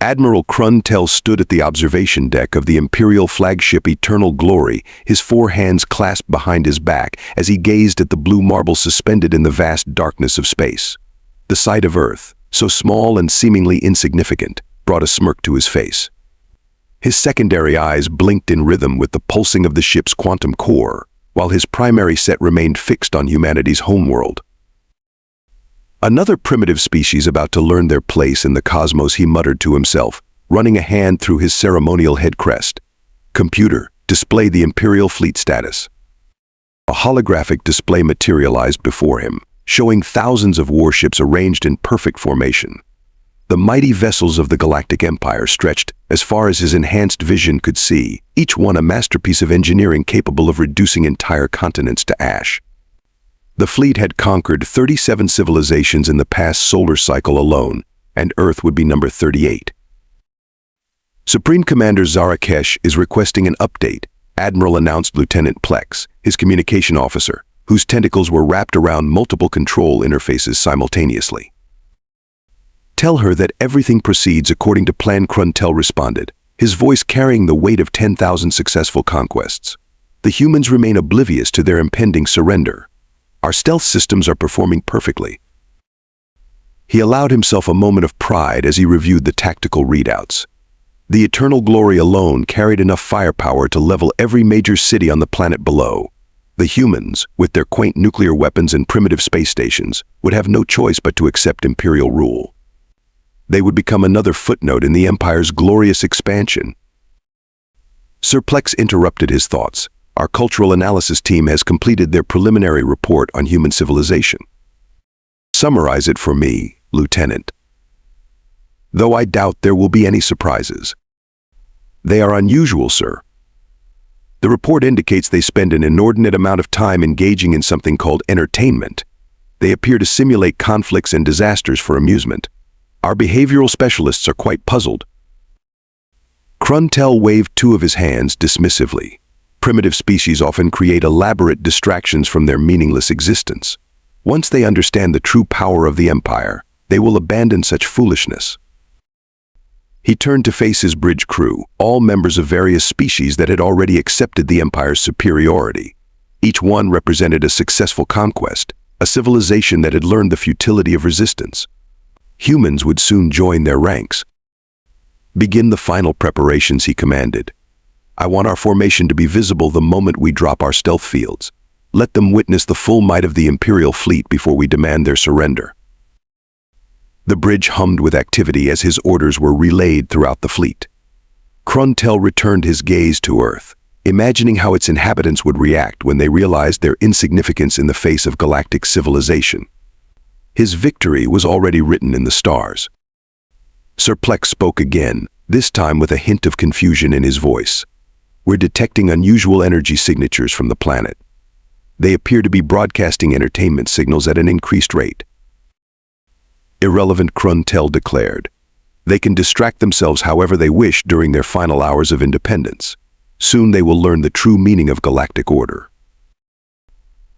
Admiral Kruntel stood at the observation deck of the Imperial flagship Eternal Glory, his four hands clasped behind his back as he gazed at the blue marble suspended in the vast darkness of space. The sight of Earth, so small and seemingly insignificant, brought a smirk to his face. His secondary eyes blinked in rhythm with the pulsing of the ship's quantum core, while his primary set remained fixed on humanity's homeworld. Another primitive species about to learn their place in the cosmos, he muttered to himself, running a hand through his ceremonial head crest. Computer, display the Imperial fleet status. A holographic display materialized before him, showing thousands of warships arranged in perfect formation. The mighty vessels of the Galactic Empire stretched as far as his enhanced vision could see, each one a masterpiece of engineering capable of reducing entire continents to ash. The fleet had conquered 37 civilizations in the past solar cycle alone, and Earth would be number 38. Supreme Commander Zarakesh is requesting an update, Admiral announced Lieutenant Plex, his communication officer, whose tentacles were wrapped around multiple control interfaces simultaneously. Tell her that everything proceeds according to plan, Kruntel responded, his voice carrying the weight of 10,000 successful conquests. The humans remain oblivious to their impending surrender. Our stealth systems are performing perfectly. He allowed himself a moment of pride as he reviewed the tactical readouts. The Eternal Glory alone carried enough firepower to level every major city on the planet below. The humans, with their quaint nuclear weapons and primitive space stations, would have no choice but to accept Imperial rule. They would become another footnote in the Empire's glorious expansion. Sir Plex interrupted his thoughts. Our cultural analysis team has completed their preliminary report on human civilization. Summarize it for me, Lieutenant. Though I doubt there will be any surprises. They are unusual, sir. The report indicates they spend an inordinate amount of time engaging in something called entertainment. They appear to simulate conflicts and disasters for amusement. Our behavioral specialists are quite puzzled. Kruntel waved two of his hands dismissively. Primitive species often create elaborate distractions from their meaningless existence. Once they understand the true power of the Empire, they will abandon such foolishness. He turned to face his bridge crew, all members of various species that had already accepted the Empire's superiority. Each one represented a successful conquest, a civilization that had learned the futility of resistance. Humans would soon join their ranks. Begin the final preparations, he commanded. I want our formation to be visible the moment we drop our stealth fields. Let them witness the full might of the Imperial fleet before we demand their surrender. The bridge hummed with activity as his orders were relayed throughout the fleet. Kruntel returned his gaze to Earth, imagining how its inhabitants would react when they realized their insignificance in the face of galactic civilization. His victory was already written in the stars. Sir Plex spoke again, this time with a hint of confusion in his voice. We're detecting unusual energy signatures from the planet. They appear to be broadcasting entertainment signals at an increased rate. Irrelevant, Kruntel declared. They can distract themselves however they wish during their final hours of independence. Soon they will learn the true meaning of galactic order.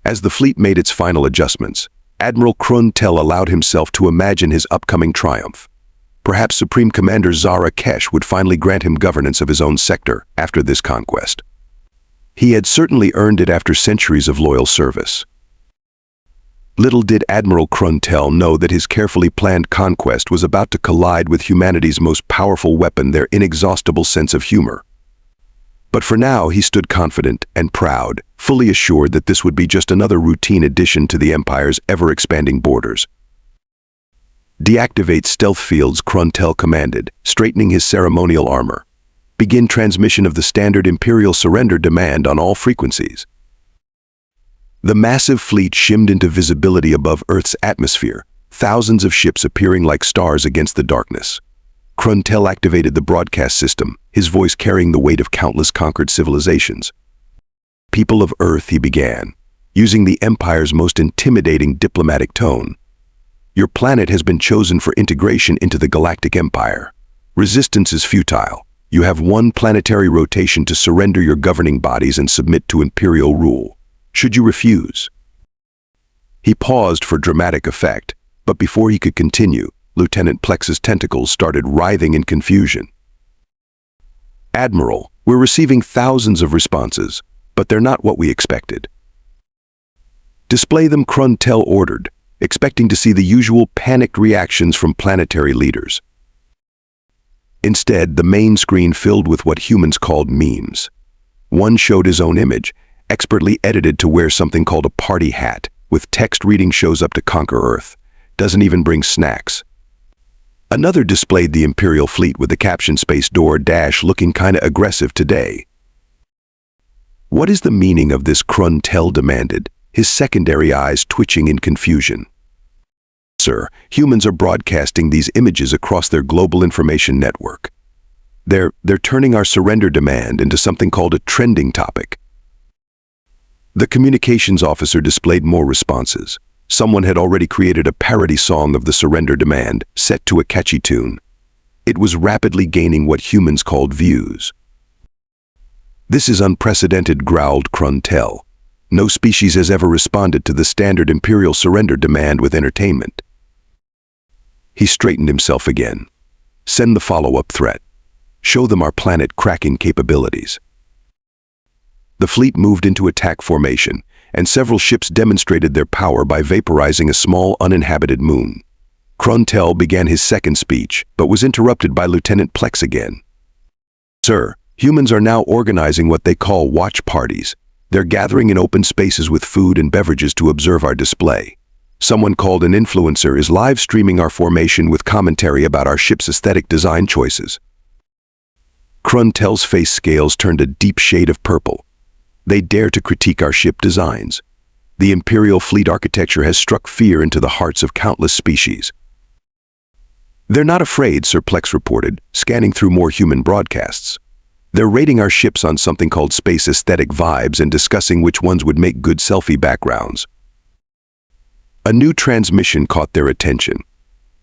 As the fleet made its final adjustments, Admiral Kruntel allowed himself to imagine his upcoming triumph. Perhaps Supreme Commander Zarakesh would finally grant him governance of his own sector after this conquest. He had certainly earned it after centuries of loyal service. Little did Admiral Kruntel know that his carefully planned conquest was about to collide with humanity's most powerful weapon, their inexhaustible sense of humor. But for now, he stood confident and proud, fully assured that this would be just another routine addition to the Empire's ever-expanding borders. Deactivate stealth fields, Kruntel commanded, straightening his ceremonial armor. Begin transmission of the standard Imperial surrender demand on all frequencies. The massive fleet shimmed into visibility above Earth's atmosphere, thousands of ships appearing like stars against the darkness. Kruntel activated the broadcast system, his voice carrying the weight of countless conquered civilizations. People of Earth, he began, using the Empire's most intimidating diplomatic tone. Your planet has been chosen for integration into the Galactic Empire. Resistance is futile. You have one planetary rotation to surrender your governing bodies and submit to Imperial rule. Should you refuse? He paused for dramatic effect, but before he could continue, Lieutenant Plex's tentacles started writhing in confusion. "Admiral, we're receiving thousands of responses, but they're not what we expected." "Display them," Kruntel ordered, expecting to see the usual panicked reactions from planetary leaders. Instead, the main screen filled with what humans called memes. One showed his own image, expertly edited to wear something called a party hat, with text reading "shows up to conquer Earth, doesn't even bring snacks." Another displayed the Imperial fleet with the caption "Space Door Dash looking kinda aggressive today." "What is the meaning of this?" Kruntel demanded, his secondary eyes twitching in confusion. "Sir, humans are broadcasting these images across their global information network. They're turning our surrender demand into something called a trending topic." The communications officer displayed more responses. Someone had already created a parody song of the surrender demand, set to a catchy tune. It was rapidly gaining what humans called views. "This is unprecedented," growled Kruntel. "No species has ever responded to the standard Imperial surrender demand with entertainment." He straightened himself again. "Send the follow-up threat. Show them our planet-cracking capabilities." The fleet moved into attack formation, and several ships demonstrated their power by vaporizing a small uninhabited moon. Kruntel began his second speech, but was interrupted by Lieutenant Plex again. "Sir, humans are now organizing what they call watch parties. They're gathering in open spaces with food and beverages to observe our display. Someone called an influencer is live streaming our formation with commentary about our ship's aesthetic design choices." Kruntel's face scales turned a deep shade of purple. "They dare to critique our ship designs. The Imperial fleet architecture has struck fear into the hearts of countless species." "They're not afraid," Sir Plex reported, scanning through more human broadcasts. "They're rating our ships on something called space aesthetic vibes and discussing which ones would make good selfie backgrounds." A new transmission caught their attention.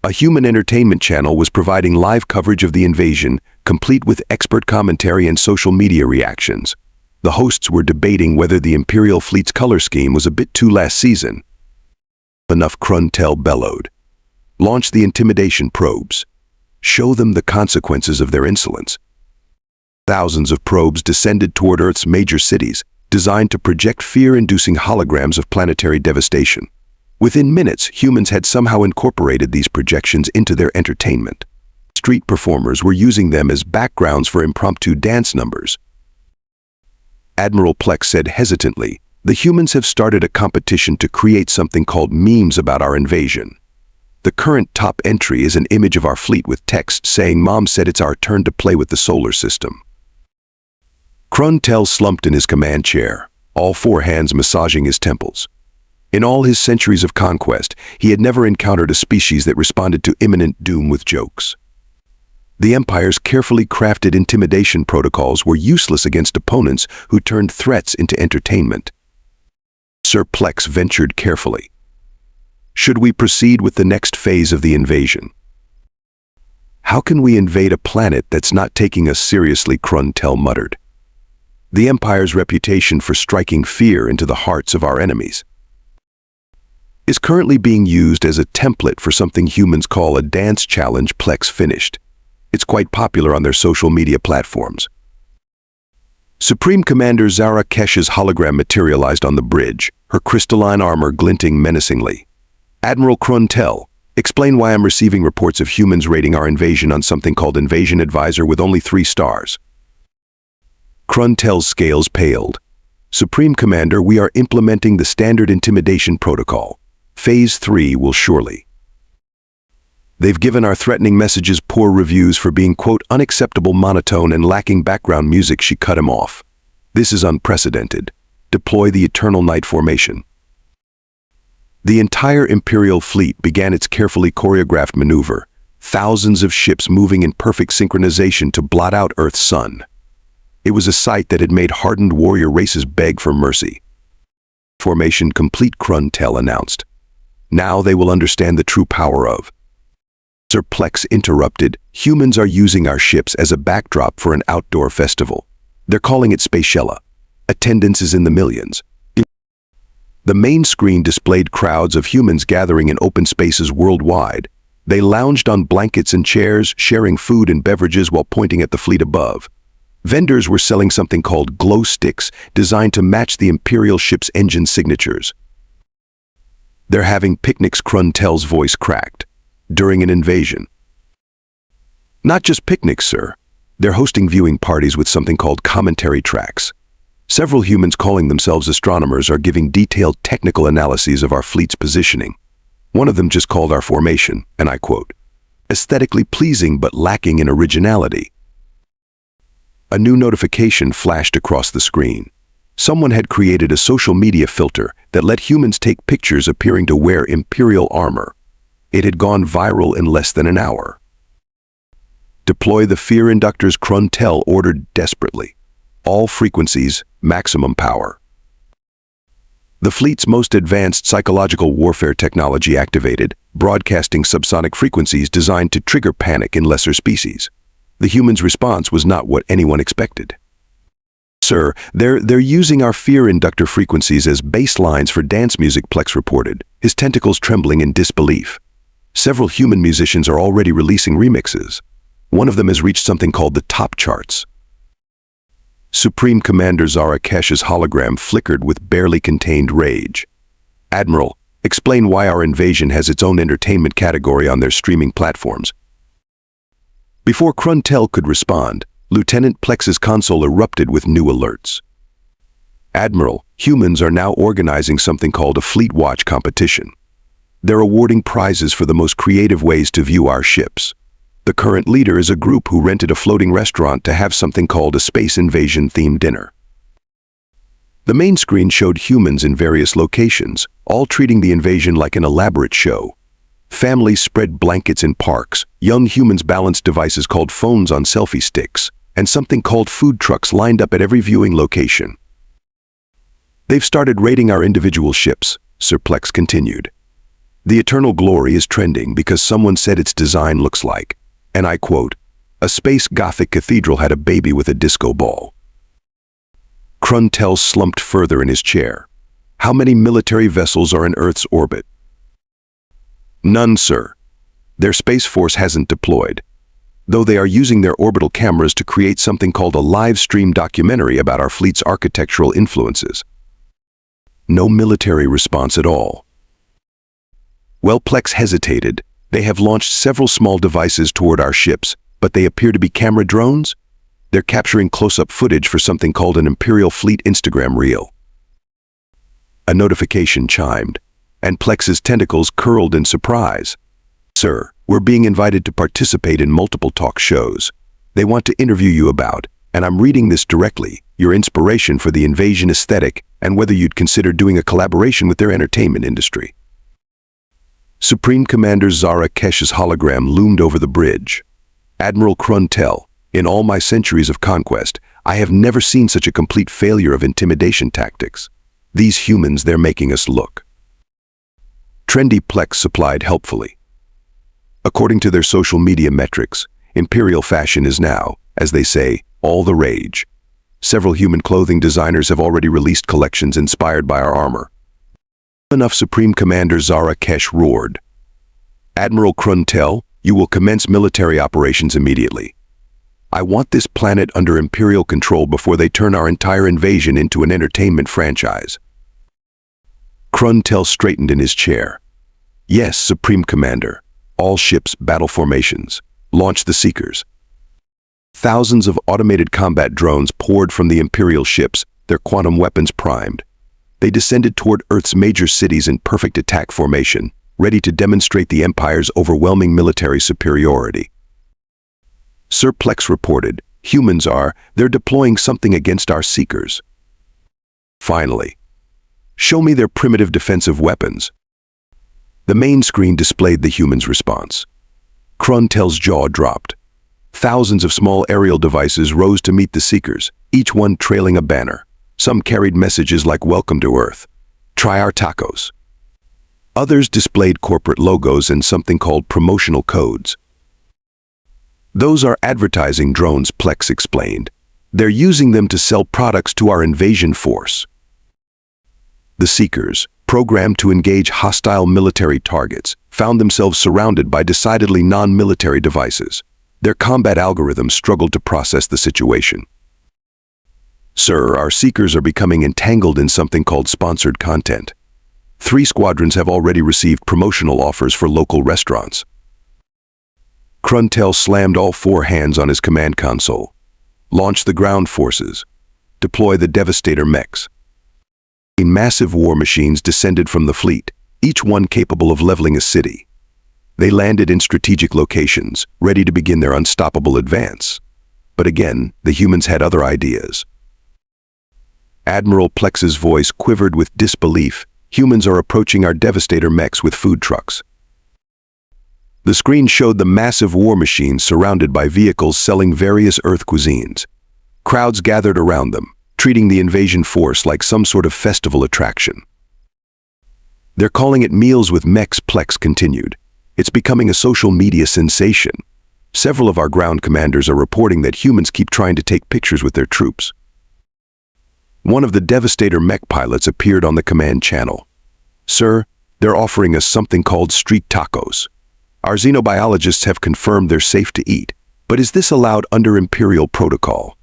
A human entertainment channel was providing live coverage of the invasion, complete with expert commentary and social media reactions. The hosts were debating whether the Imperial fleet's color scheme was a bit too last season. "Enough," Kruntel bellowed. "Launch the intimidation probes. Show them the consequences of their insolence." Thousands of probes descended toward Earth's major cities, designed to project fear-inducing holograms of planetary devastation. Within minutes, humans had somehow incorporated these projections into their entertainment. Street performers were using them as backgrounds for impromptu dance numbers. Admiral Plex said hesitantly, "The humans have started a competition to create something called memes about our invasion. The current top entry is an image of our fleet with text saying, 'Mom said it's our turn to play with the solar system.'" Kruntel slumped in his command chair, all four hands massaging his temples. In all his centuries of conquest, he had never encountered a species that responded to imminent doom with jokes. The Empire's carefully crafted intimidation protocols were useless against opponents who turned threats into entertainment. Sir Plex ventured carefully. "Should we proceed with the next phase of the invasion?" "How can we invade a planet that's not taking us seriously?" Kruntel muttered. "The Empire's reputation for striking fear into the hearts of our enemies is currently being used as a template for something humans call a dance challenge." Plex finished. "It's quite popular on their social media platforms." Supreme Commander Zara Kesh's hologram materialized on the bridge, her crystalline armor glinting menacingly. "Admiral Kruntel, explain why I'm receiving reports of humans rating our invasion on something called Invasion Advisor with only 3 stars. Kruntel's scales paled. "Supreme Commander, we are implementing the standard intimidation protocol. Phase 3 will surely. They've given our threatening messages poor reviews for being, quote, unacceptable, monotone, and lacking background music." She cut him off. "This is unprecedented. Deploy the Eternal Night formation." The entire Imperial fleet began its carefully choreographed maneuver, thousands of ships moving in perfect synchronization to blot out Earth's sun. It was a sight that had made hardened warrior races beg for mercy. "Formation complete," Kruntel announced. "Now they will understand the true power of—" Sir Plex interrupted. "Humans are using our ships as a backdrop for an outdoor festival. They're calling it Spatiella. Attendance is in the millions." The main screen displayed crowds of humans gathering in open spaces worldwide. They lounged on blankets and chairs, sharing food and beverages while pointing at the fleet above. Vendors were selling something called glow sticks, designed to match the Imperial ship's engine signatures. "They're having picnics," Kruntel's voice cracked. "During an invasion." "Not just picnics, sir. They're hosting viewing parties with something called commentary tracks. Several humans calling themselves astronomers are giving detailed technical analyses of our fleet's positioning. One of them just called our formation, and I quote, "aesthetically pleasing but lacking in originality." A new notification flashed across the screen. Someone had created a social media filter that let humans take pictures appearing to wear Imperial armor. It had gone viral in less than an hour. "Deploy the fear inductors," Kruntel ordered desperately. "All frequencies, maximum power." The fleet's most advanced psychological warfare technology activated, broadcasting subsonic frequencies designed to trigger panic in lesser species. The humans' response was not what anyone expected. "Sir, they're using our fear inductor frequencies as baselines for dance music," Plex reported, his tentacles trembling in disbelief. "Several human musicians are already releasing remixes. One of them has reached something called the top charts." Supreme Commander Zara Kesh's hologram flickered with barely contained rage. "Admiral, explain why our invasion has its own entertainment category on their streaming platforms." Before Kruntel could respond, Lieutenant Plex's console erupted with new alerts. "Admiral, humans are now organizing something called a Fleet Watch competition. They're awarding prizes for the most creative ways to view our ships. The current leader is a group who rented a floating restaurant to have something called a space invasion-themed dinner." The main screen showed humans in various locations, all treating the invasion like an elaborate show. Families spread blankets in parks, young humans balanced devices called phones on selfie sticks, and something called food trucks lined up at every viewing location. "They've started rating our individual ships," Sir Plex continued. "The Eternal Glory is trending because someone said its design looks like, and I quote, a space Gothic cathedral had a baby with a disco ball." Kruntel slumped further in his chair. "How many military vessels are in Earth's orbit?" "None, sir. Their Space Force hasn't deployed, though they are using their orbital cameras to create something called a live-stream documentary about our fleet's architectural influences." No military response at all. Well, Plex hesitated. "They have launched several small devices toward our ships, but they appear to be camera drones? They're capturing close-up footage for something called an Imperial Fleet Instagram reel." A notification chimed, and Plex's tentacles curled in surprise. "Sir, we're being invited to participate in multiple talk shows. They want to interview you about, and I'm reading this directly, your inspiration for the invasion aesthetic and whether you'd consider doing a collaboration with their entertainment industry." Supreme Commander Zara Kesh's hologram loomed over the bridge. "Admiral Kruntel, in all my centuries of conquest, I have never seen such a complete failure of intimidation tactics. These humans, they're making us look." Trendy Plex supplied helpfully. "According to their social media metrics, Imperial fashion is now, as they say, all the rage. Several human clothing designers have already released collections inspired by our armor." "Enough," Supreme Commander Zara Kesh roared. "Admiral Kruntel, you will commence military operations immediately. I want this planet under Imperial control before they turn our entire invasion into an entertainment franchise." Kruntel straightened in his chair. "Yes, Supreme Commander. All ships, battle formations. Launch the Seekers." Thousands of automated combat drones poured from the Imperial ships, their quantum weapons primed. They descended toward Earth's major cities in perfect attack formation, ready to demonstrate the Empire's overwhelming military superiority. Sir Plex reported, they're deploying something against our Seekers." "Finally. Show me their primitive defensive weapons." The main screen displayed the humans' response. Kruntel's jaw dropped. Thousands of small aerial devices rose to meet the Seekers, each one trailing a banner. Some carried messages like "Welcome to Earth," "Try our tacos." Others displayed corporate logos and something called promotional codes. "Those are advertising drones," Plex explained. "They're using them to sell products to our invasion force." The Seekers, programmed to engage hostile military targets, found themselves surrounded by decidedly non-military devices. Their combat algorithms struggled to process the situation. Sir, our seekers are becoming entangled in something called sponsored content. 3 squadrons have already received promotional offers for local restaurants. Kruntel slammed all 4 hands on his command console. Launch the ground forces. Deploy the Devastator mechs. Massive war machines descended from the fleet, each one capable of leveling a city. They landed in strategic locations, ready to begin their unstoppable advance. But again, the humans had other ideas. Admiral Plex's voice quivered with disbelief. Humans are approaching our Devastator mechs with food trucks. The screen showed the massive war machines surrounded by vehicles selling various Earth cuisines. Crowds gathered around them, treating the invasion force like some sort of festival attraction. They're calling it Meals with Mechs, Plex continued. It's becoming a social media sensation. Several of our ground commanders are reporting that humans keep trying to take pictures with their troops. One of the Devastator mech pilots appeared on the command channel. Sir, they're offering us something called street tacos. Our xenobiologists have confirmed they're safe to eat, but is this allowed under Imperial protocol?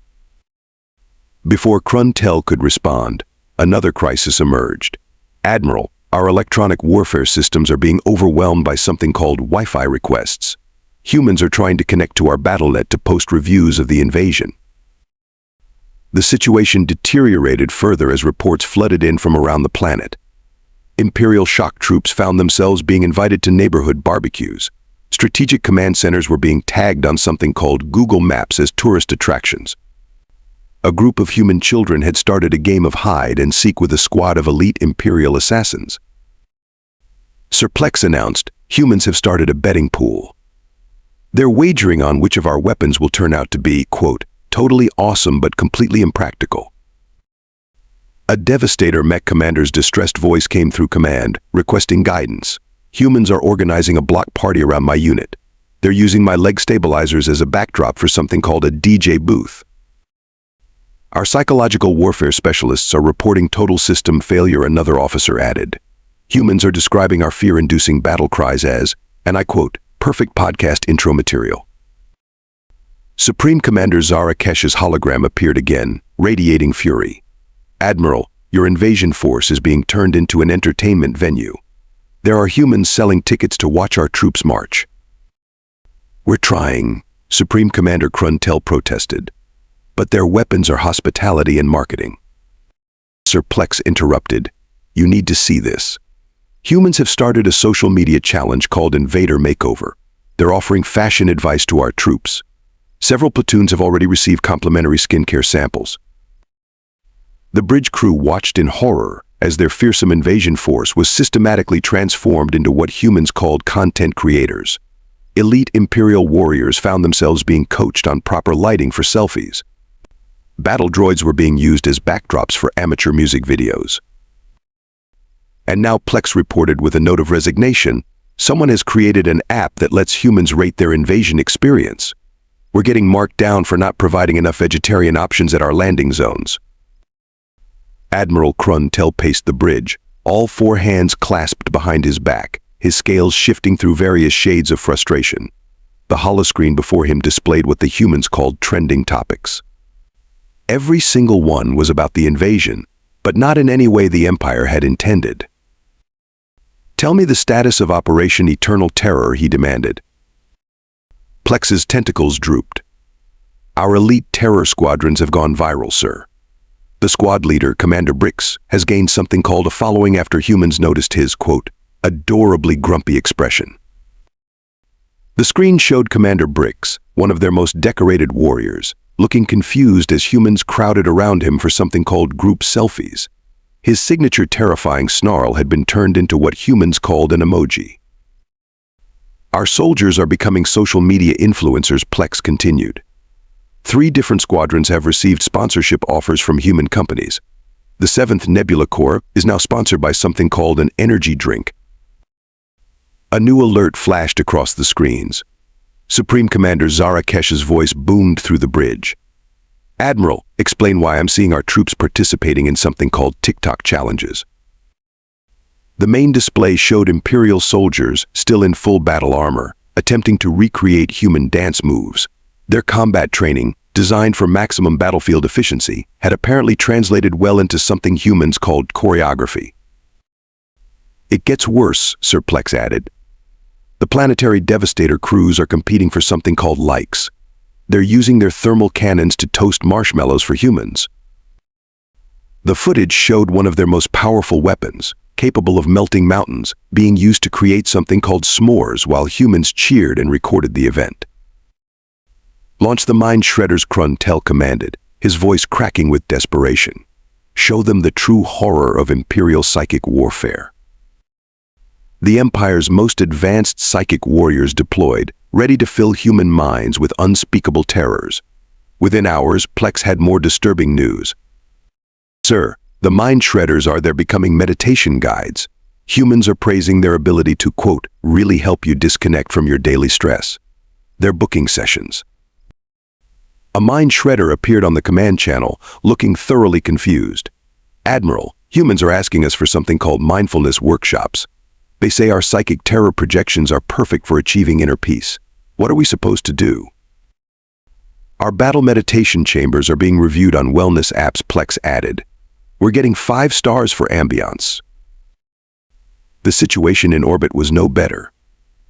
Before Kruntel could respond, another crisis emerged. Admiral, our electronic warfare systems are being overwhelmed by something called Wi-Fi requests. Humans are trying to connect to our battlenet to post reviews of the invasion. The situation deteriorated further as reports flooded in from around the planet. Imperial shock troops found themselves being invited to neighborhood barbecues. Strategic command centers were being tagged on something called Google Maps as tourist attractions. A group of human children had started a game of hide and seek with a squad of elite Imperial assassins. Sir Plex announced, humans have started a betting pool. They're wagering on which of our weapons will turn out to be, quote, totally awesome but completely impractical. A Devastator mech commander's distressed voice came through command, requesting guidance. Humans are organizing a block party around my unit. They're using my leg stabilizers as a backdrop for something called a DJ booth. Our psychological warfare specialists are reporting total system failure, another officer added. Humans are describing our fear-inducing battle cries as, and I quote, perfect podcast intro material. Supreme Commander Zara Kesh's hologram appeared again, radiating fury. Admiral, your invasion force is being turned into an entertainment venue. There are humans selling tickets to watch our troops march. We're trying, Supreme Commander Kruntel protested. But their weapons are hospitality and marketing. Sir Plex interrupted. You need to see this. Humans have started a social media challenge called Invader Makeover. They're offering fashion advice to our troops. Several platoons have already received complimentary skincare samples. The bridge crew watched in horror as their fearsome invasion force was systematically transformed into what humans called content creators. Elite Imperial warriors found themselves being coached on proper lighting for selfies. Battle droids were being used as backdrops for amateur music videos. And now Plex reported with a note of resignation, someone has created an app that lets humans rate their invasion experience. We're getting marked down for not providing enough vegetarian options at our landing zones. Admiral Kruntel paced the bridge, all 4 hands clasped behind his back, his scales shifting through various shades of frustration. The holoscreen before him displayed what the humans called trending topics. Every single one was about the invasion, but not in any way the Empire had intended. Tell me the status of Operation Eternal Terror, he demanded. Plex's tentacles drooped. Our elite terror squadrons have gone viral, sir. The squad leader, Commander Brix, has gained something called a following after humans noticed his, quote, adorably grumpy expression. The screen showed Commander Brix, one of their most decorated warriors, looking confused as humans crowded around him for something called group selfies. His signature terrifying snarl had been turned into what humans called an emoji. Our soldiers are becoming social media influencers, Plex continued. 3 different squadrons have received sponsorship offers from human companies. The 7th Nebula Corps is now sponsored by something called an energy drink. A new alert flashed across the screens. Supreme Commander Zara Kesh's voice boomed through the bridge. Admiral, explain why I'm seeing our troops participating in something called TikTok challenges. The main display showed Imperial soldiers, still in full battle armor, attempting to recreate human dance moves. Their combat training, designed for maximum battlefield efficiency, had apparently translated well into something humans called choreography. "It gets worse," Sir Plex added. "The planetary Devastator crews are competing for something called likes. They're using their thermal cannons to toast marshmallows for humans." The footage showed one of their most powerful weapons, capable of melting mountains, being used to create something called s'mores while humans cheered and recorded the event. "Launch the mind shredders," Kruntel commanded, his voice cracking with desperation. "Show them the true horror of Imperial psychic warfare." The Empire's most advanced psychic warriors deployed, ready to fill human minds with unspeakable terrors. Within hours, Plex had more disturbing news. "Sir, the mind shredders they're becoming meditation guides. Humans are praising their ability to, quote, really help you disconnect from your daily stress. They're booking sessions." A mind shredder appeared on the command channel, looking thoroughly confused. "Admiral, humans are asking us for something called mindfulness workshops. They say our psychic terror projections are perfect for achieving inner peace. What are we supposed to do?" "Our battle meditation chambers are being reviewed on wellness apps," Plex added. "We're getting 5 stars for ambiance." The situation in orbit was no better.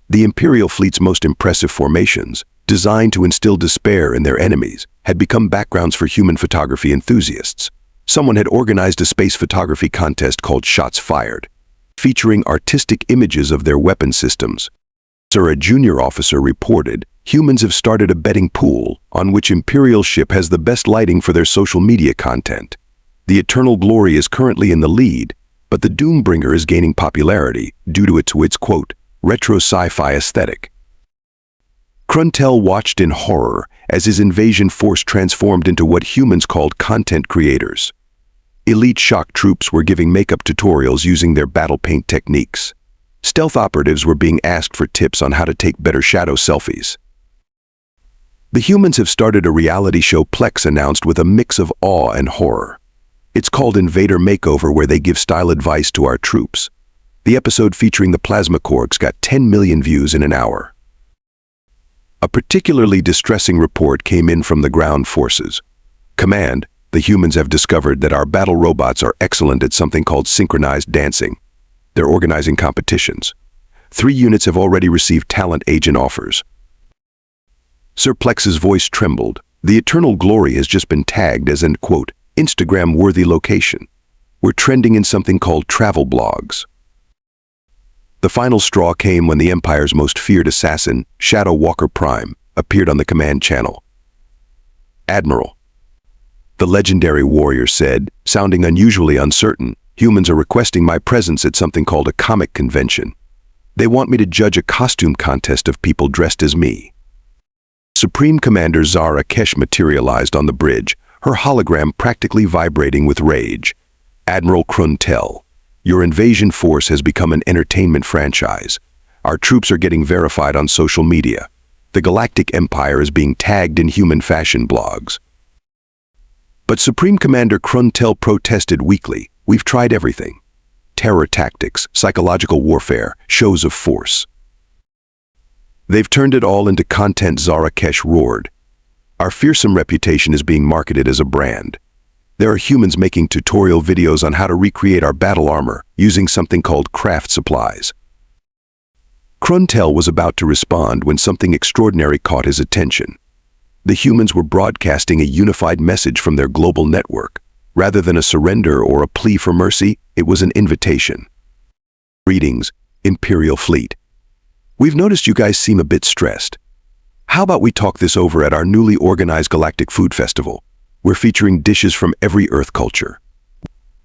The Imperial fleet's most impressive formations, designed to instill despair in their enemies, had become backgrounds for human photography enthusiasts. Someone had organized a space photography contest called Shots Fired, featuring artistic images of their weapon systems. A junior officer reported, humans have started a betting pool on which Imperial ship has the best lighting for their social media content. The Eternal Glory is currently in the lead, but the Doombringer is gaining popularity due to its quote, retro sci-fi aesthetic. Kruntel watched in horror as his invasion force transformed into what humans called content creators. Elite shock troops were giving makeup tutorials using their battle paint techniques. Stealth operatives were being asked for tips on how to take better shadow selfies. "The humans have started a reality show," Plex announced with a mix of awe and horror. "It's called Invader Makeover, where they give style advice to our troops. The episode featuring the plasma corks got 10 million views in an hour." A particularly distressing report came in from the ground forces. "Command, the humans have discovered that our battle robots are excellent at something called synchronized dancing. They're organizing competitions. 3 units have already received talent agent offers." Sir Plex's voice trembled. "The Eternal Glory has just been tagged as an, quote, Instagram-worthy location. We're trending in something called travel blogs." The final straw came when the Empire's most feared assassin, Shadow Walker Prime, appeared on the command channel. "Admiral," the legendary warrior said, sounding unusually uncertain, "humans are requesting my presence at something called a comic convention. They want me to judge a costume contest of people dressed as me." Supreme Commander Zara Kesh materialized on the bridge, her hologram practically vibrating with rage. "Admiral Kruntel, your invasion force has become an entertainment franchise. Our troops are getting verified on social media. The Galactic Empire is being tagged in human fashion blogs." But Supreme Commander Kruntel protested weakly. "We've tried everything. Terror tactics, psychological warfare, shows of force. They've turned it all into content," Zara Kesh roared. "Our fearsome reputation is being marketed as a brand. There are humans making tutorial videos on how to recreate our battle armor using something called craft supplies." Kruntel was about to respond when something extraordinary caught his attention. The humans were broadcasting a unified message from their global network. Rather than a surrender or a plea for mercy, it was an invitation. "Greetings, Imperial Fleet. We've noticed you guys seem a bit stressed. How about we talk this over at our newly organized Galactic Food Festival? We're featuring dishes from every Earth culture,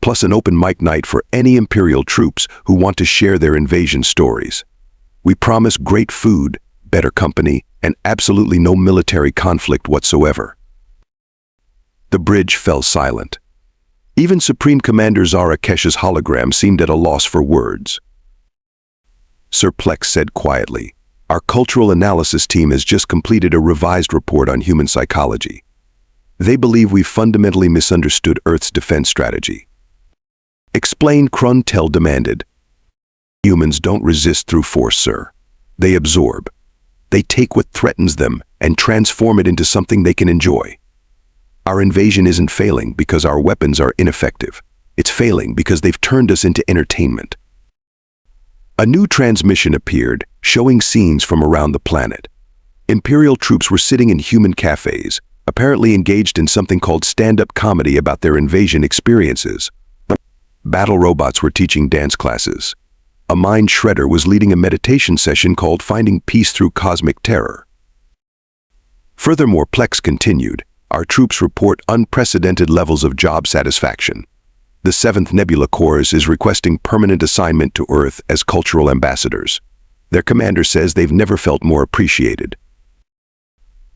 plus an open mic night for any Imperial troops who want to share their invasion stories. We promise great food, better company, and absolutely no military conflict whatsoever." The bridge fell silent. Even Supreme Commander Zara Kesh's hologram seemed at a loss for words. Sir Plex said quietly, "Our cultural analysis team has just completed a revised report on human psychology. They believe we've fundamentally misunderstood Earth's defense strategy." "Explain," Kruntel demanded. Humans don't resist through force, sir. They absorb. They take what threatens them and transform it into something they can enjoy. Our invasion isn't failing because our weapons are ineffective. It's failing because they've turned us into entertainment. A new transmission appeared, showing scenes from around the planet. Imperial troops were sitting in human cafes, apparently engaged in something called stand-up comedy about their invasion experiences. Battle robots were teaching dance classes. A mind shredder was leading a meditation session called Finding Peace Through Cosmic Terror. Furthermore, Plex continued, our troops report unprecedented levels of job satisfaction. The 7th Nebula Corps is requesting permanent assignment to Earth as cultural ambassadors. Their commander says they've never felt more appreciated.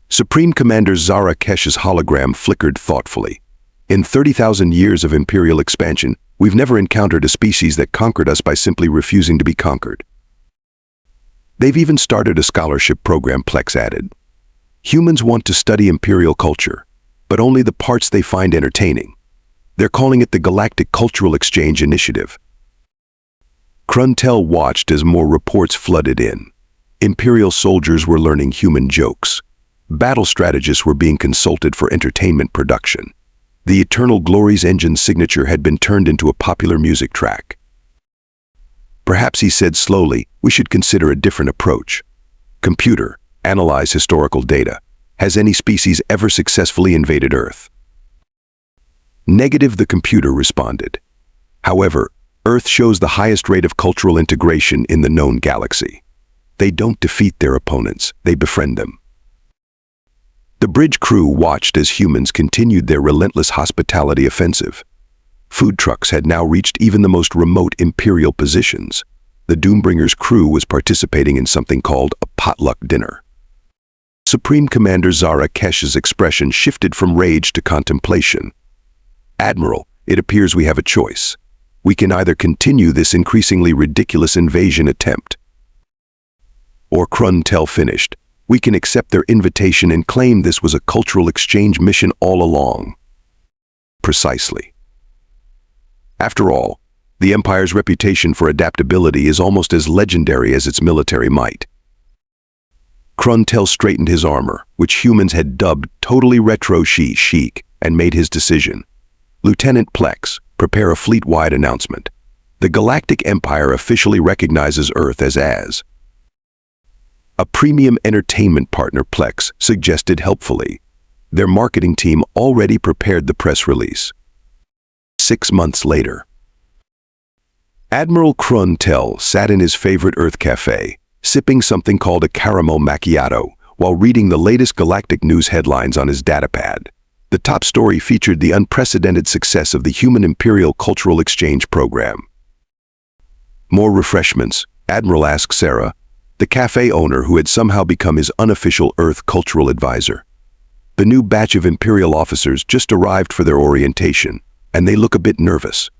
Supreme Commander Zara Kesh's hologram flickered thoughtfully. In 30,000 years of Imperial expansion, we've never encountered a species that conquered us by simply refusing to be conquered. They've even started a scholarship program, Plex added. Humans want to study Imperial culture, but only the parts they find entertaining. They're calling it the Galactic Cultural Exchange Initiative. Kruntel watched as more reports flooded in. Imperial soldiers were learning human jokes. Battle strategists were being consulted for entertainment production. The Eternal Glory's engine signature had been turned into a popular music track. Perhaps, he said slowly, we should consider a different approach. Computer, analyze historical data. Has any species ever successfully invaded Earth? Negative, the computer responded. However, Earth shows the highest rate of cultural integration in the known galaxy. They don't defeat their opponents, they befriend them. The bridge crew watched as humans continued their relentless hospitality offensive. Food trucks had now reached even the most remote Imperial positions. The Doombringer's crew was participating in something called a potluck dinner. Supreme Commander Zara Kesh's expression shifted from rage to contemplation. Admiral, it appears we have a choice. We can either continue this increasingly ridiculous invasion attempt, or Kruntel finished, we can accept their invitation and claim this was a cultural exchange mission all along. Precisely. After all, the Empire's reputation for adaptability is almost as legendary as its military might. Kruntel straightened his armor, which humans had dubbed totally retro chic, and made his decision. Lieutenant Plex, prepare a fleet-wide announcement. The Galactic Empire officially recognizes Earth as a premium entertainment partner, Plex suggested helpfully. Their marketing team already prepared the press release. 6 months later, Admiral Kruntel sat in his favorite Earth cafe, sipping something called a caramel macchiato, while reading the latest galactic news headlines on his datapad. The top story featured the unprecedented success of the Human Imperial Cultural Exchange Program. More refreshments? Admiral asked Sarah, the cafe owner who had somehow become his unofficial Earth cultural advisor. The new batch of Imperial officers just arrived for their orientation, and they look a bit nervous.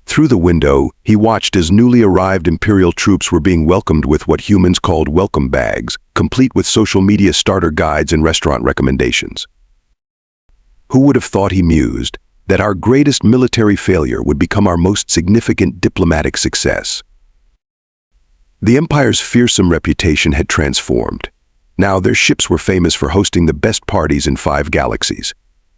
Through the window, he watched as newly arrived Imperial troops were being welcomed with what humans called welcome bags, complete with social media starter guides and restaurant recommendations. Who would have thought, he mused, that our greatest military failure would become our most significant diplomatic success? The Empire's fearsome reputation had transformed. Now their ships were famous for hosting the best parties in 5 galaxies.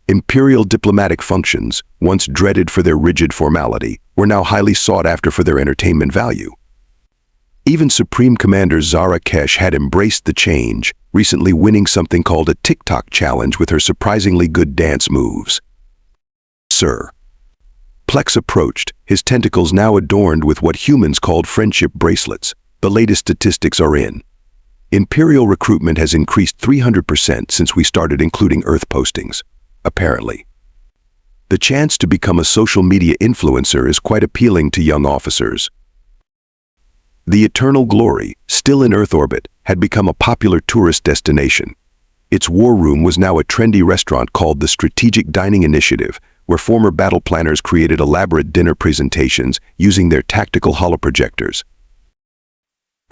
Imperial diplomatic functions, once dreaded for their rigid formality, were now highly sought after for their entertainment value. Even Supreme Commander Zara Kesh had embraced the change, recently winning something called a TikTok challenge with her surprisingly good dance moves. Sir. Plex approached, his tentacles now adorned with what humans called friendship bracelets. The latest statistics are in. Imperial recruitment has increased 300% since we started including Earth postings, apparently. The chance to become a social media influencer is quite appealing to young officers. The Eternal Glory, still in Earth orbit, had become a popular tourist destination. Its war room was now a trendy restaurant called the Strategic Dining Initiative, where former battle planners created elaborate dinner presentations using their tactical holoprojectors.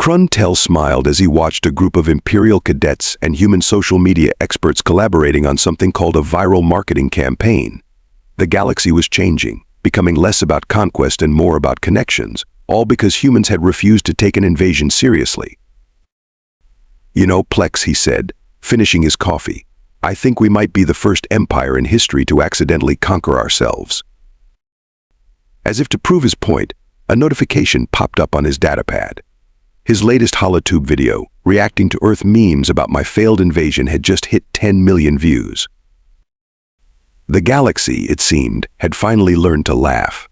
Kruntel smiled as he watched a group of Imperial cadets and human social media experts collaborating on something called a viral marketing campaign. The galaxy was changing, becoming less about conquest and more about connections, all because humans had refused to take an invasion seriously. "You know, Plex," he said, finishing his coffee, "I think we might be the first empire in history to accidentally conquer ourselves." As if to prove his point, a notification popped up on his datapad. His latest holotube video, reacting to Earth memes about my failed invasion, had just hit 10 million views. The galaxy, it seemed, had finally learned to laugh.